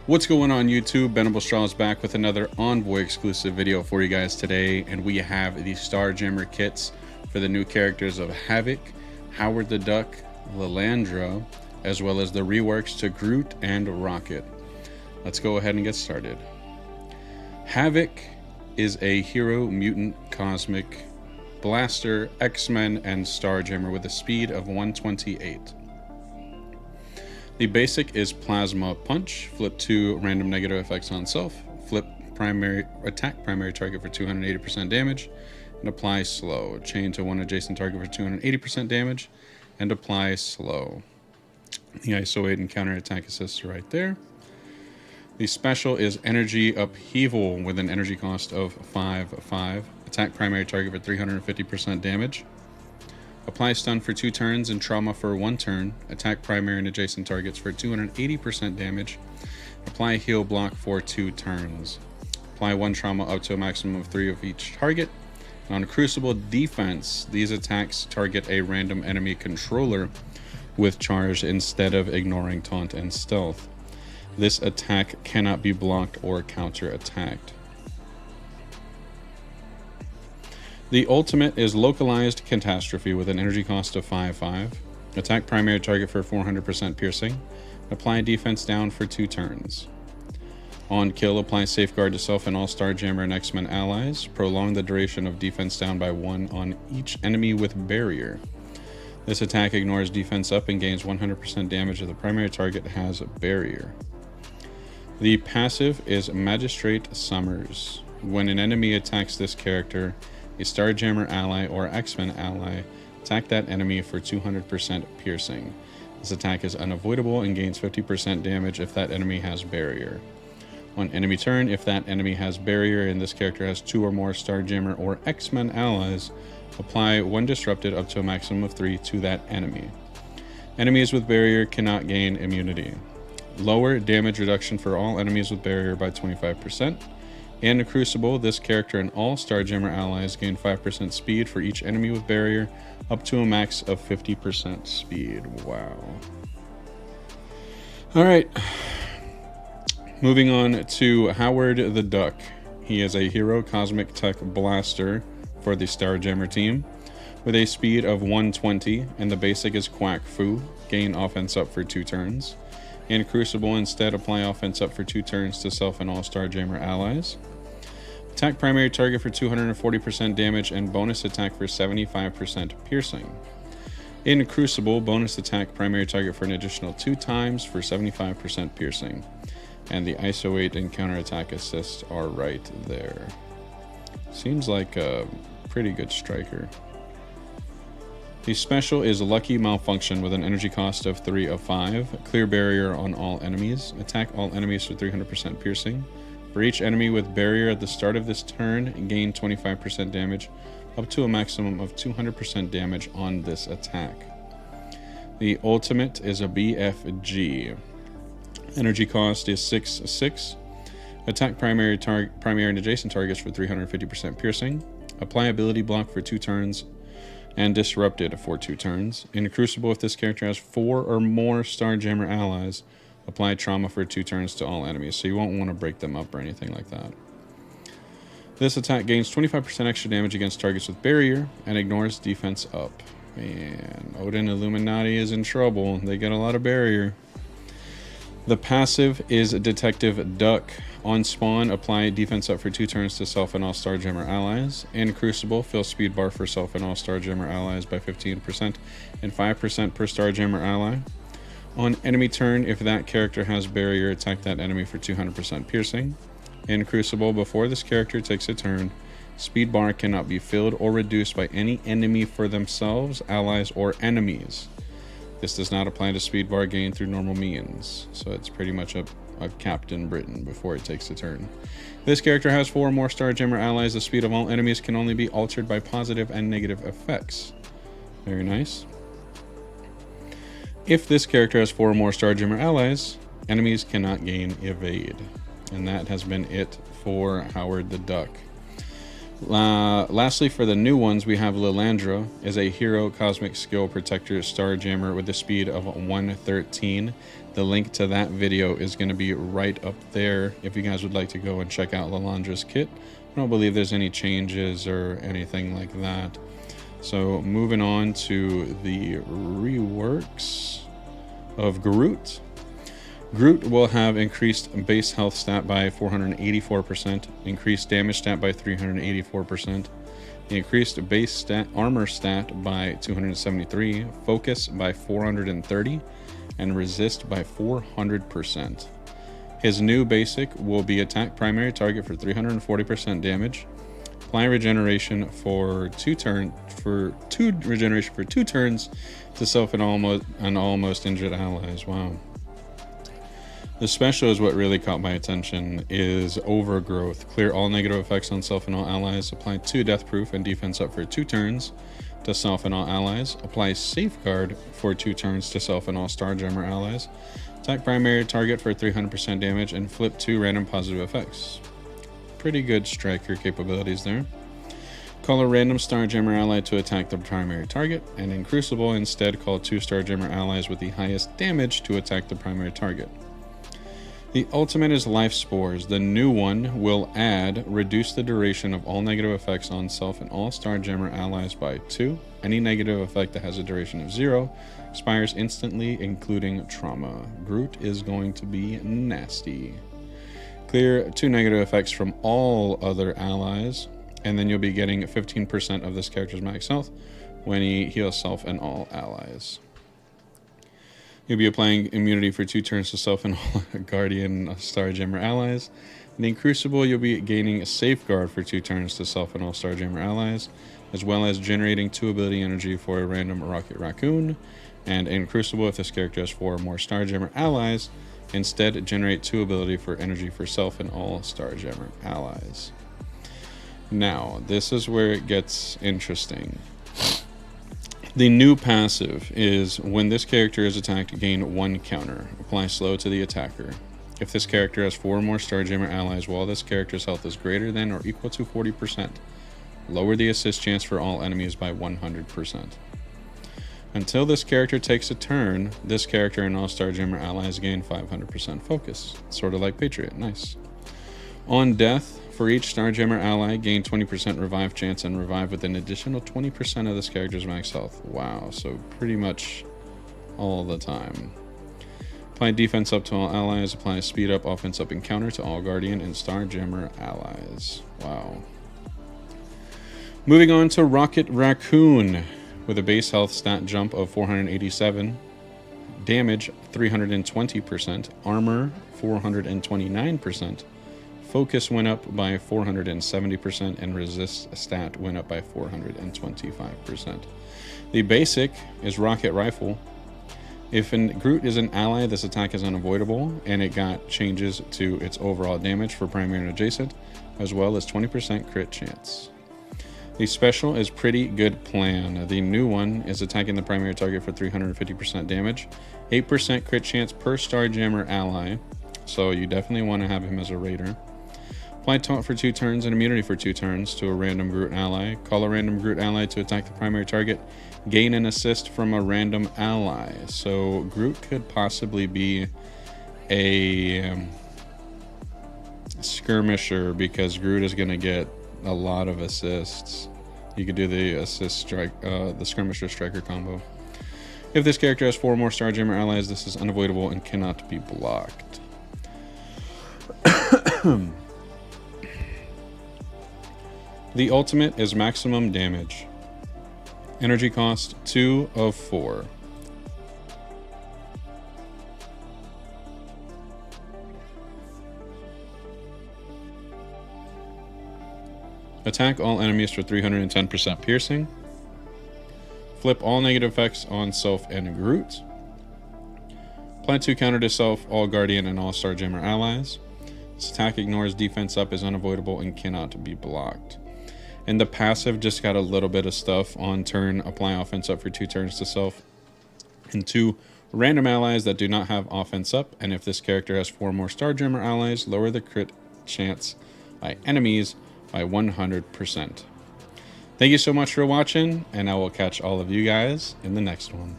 What's going on YouTube? Benable Straw is back with another Envoy exclusive video for you guys today, and we have the Starjammer kits for the new characters of Havok, Howard the Duck, Lilandra, as well as the reworks to Groot and Rocket. Let's go ahead and get started. Havok is a hero mutant cosmic blaster, X-Men, and Starjammer with a speed of 128. The basic is Plasma Punch, flip 2 random negative effects on self, flip primary attack primary target for 280% damage, and apply slow. Chain to one adjacent target for 280% damage, and apply slow. The ISO 8 and counter attack assists right there. The special is Energy Upheaval with an energy cost of 5/5. Attack primary target for 350% damage. Apply stun for 2 turns and trauma for 1 turn. Attack primary and adjacent targets for 280% damage. Apply heal block for 2 turns. Apply 1 trauma up to a maximum of 3 of each target. On Crucible defense, these attacks target a random enemy controller with charge instead of ignoring taunt and stealth. This attack cannot be blocked or counter-attacked. The ultimate is Localized Catastrophe with an energy cost of 5/5. Attack primary target for 400% piercing. Apply defense down for 2 turns. On kill, apply Safeguard to self and all Starjammer and X-Men allies. Prolong the duration of defense down by 1 on each enemy with barrier. This attack ignores defense up and gains 100% damage if the primary target has barrier. The passive is Magistrate Summers. When an enemy attacks this character, a Starjammer ally or X-Men ally, attack that enemy for 200% piercing. This attack is unavoidable and gains 50% damage if that enemy has barrier. On enemy turn, if that enemy has barrier and this character has 2 or more Starjammer or X-Men allies, apply 1 disrupted up to a maximum of 3 to that enemy. Enemies with barrier cannot gain immunity. Lower damage reduction for all enemies with barrier by 25%. In the Crucible, this character and all Starjammer allies gain 5% speed for each enemy with barrier, up to a max of 50% speed. Wow. Alright. Moving on to Howard the Duck. He is a hero cosmic tech blaster for the Starjammer team, with a speed of 120, and the basic is Quack Fu, gain offense up for 2 turns. In Crucible, instead apply offense up for 2 turns to self and all Starjammer allies. Attack primary target for 240% damage and bonus attack for 75% piercing. In Crucible, bonus attack primary target for an additional 2 times for 75% piercing. And the ISO 8 and counter attack assists are right there. Seems like a pretty good striker. The special is Lucky Malfunction with an energy cost of 3/5. Clear barrier on all enemies. Attack all enemies for 300% piercing. For each enemy with barrier at the start of this turn, gain 25% damage, up to a maximum of 200% damage on this attack. The ultimate is a BFG. Energy cost is 6/6. Attack primary and adjacent targets for 350% piercing. Apply ability block for 2 turns. And disrupted for 2 turns. In Crucible, if this character has 4 or more Starjammer allies, apply trauma for 2 turns to all enemies, so you won't want to break them up or anything like that. This attack gains 25% extra damage against targets with barrier and ignores defense up. Man, Odin Illuminati is in trouble. They get a lot of barrier. The passive is Detective Duck. On spawn, apply defense up for 2 turns to self and all Starjammer allies. In Crucible, fill speed bar for self and all Starjammer allies by 15% and 5% per Starjammer ally. On enemy turn, if that character has barrier, attack that enemy for 200% piercing. In Crucible, before this character takes a turn, speed bar cannot be filled or reduced by any enemy for themselves, allies, or enemies. This does not apply to speed bar gain through normal means, so it's pretty much a Captain Britain before it takes a turn. If this character has 4 or more Starjammer allies, the speed of all enemies can only be altered by positive and negative effects. Very nice. If this character has 4 or more Starjammer allies, enemies cannot gain evade. And that has been it for Howard the Duck. Lastly, for the new ones, we have Lilandra is a hero cosmic skill protector Starjammer with a speed of 113. The link to that video is going to be right up there if you guys would like to go and check out Lilandra's kit. I don't believe there's any changes or anything like that. So moving on to the reworks of Groot. Groot will have increased base health stat by 484%, increased damage stat by 384%, increased base stat armor stat by 273, focus by 430, and resist by 400%. His new basic will be attack primary target for 340% damage, apply regeneration for 2 turns to self and almost injured allies. Wow. The special is what really caught my attention, is Overgrowth. Clear all negative effects on self and all allies. Apply 2 death proof and defense up for 2 turns to self and all allies. Apply Safeguard for 2 turns to self and all Starjammer allies. Attack primary target for 300% damage and flip 2 random positive effects. Pretty good striker capabilities there. Call a random Starjammer ally to attack the primary target, and in Crucible instead call 2 Starjammer allies with the highest damage to attack the primary target. The ultimate is Life Spores. The new one will reduce the duration of all negative effects on self and all Starjammer allies by 2. Any negative effect that has a duration of 0 expires instantly, including trauma. Groot is going to be nasty. Clear 2 negative effects from all other allies, and then you'll be getting 15% of this character's max health when he heals self and all allies. You'll be applying immunity for 2 turns to self and all Guardian Starjammer allies. And in Crucible, you'll be gaining a Safeguard for 2 turns to self and all Starjammer allies, as well as generating 2 ability energy for a random Raccoon. And in Crucible, if this character has 4 or more Starjammer allies, instead generate 2 ability for energy for self and all Starjammer allies. Now, this is where it gets interesting. The new passive is when this character is attacked, gain 1 counter. Apply slow to the attacker. If this character has 4 or more Starjammer allies while this character's health is greater than or equal to 40%, lower the assist chance for all enemies by 100%. Until this character takes a turn, this character and all Starjammer allies gain 500% focus. Sort of like Patriot. Nice. On death, for each Starjammer ally, gain 20% revive chance and revive with an additional 20% of this character's max health. Wow, so pretty much all the time. Apply defense up to all allies. Apply speed up, offense up, and counter to all Guardian and Starjammer allies. Wow. Moving on to Rocket Raccoon with a base health stat jump of 487, damage 320%, armor 429%. Focus went up by 470%, and resist stat went up by 425%. The basic is Rocket Rifle. If Groot is an ally, this attack is unavoidable, and it got changes to its overall damage for primary and adjacent, as well as 20% crit chance. The special is Pretty Good Plan. The new one is attacking the primary target for 350% damage, 8% crit chance per Starjammer ally, so you definitely want to have him as a raider. Apply taunt for 2 turns and immunity for 2 turns to a random Groot ally. Call a random Groot ally to attack the primary target. Gain an assist from a random ally. So Groot could possibly be a skirmisher because Groot is going to get a lot of assists. You could do the assist strike, the skirmisher striker combo. If this character has 4 or more Starjammer allies, this is unavoidable and cannot be blocked. The ultimate is maximum damage. Energy cost 2 of 4. Attack all enemies for 310% piercing. Flip all negative effects on self and Groot. Apply 2 counter to self, all Guardian, and all Starjammer allies. This attack ignores defense up, is unavoidable, and cannot be blocked. And the passive just got a little bit of stuff on turn. Apply offense up for 2 turns to self and 2 random allies that do not have offense up. And if this character has 4 more Starjammer allies, lower the crit chance by enemies by 100%. Thank you so much for watching, and I will catch all of you guys in the next one.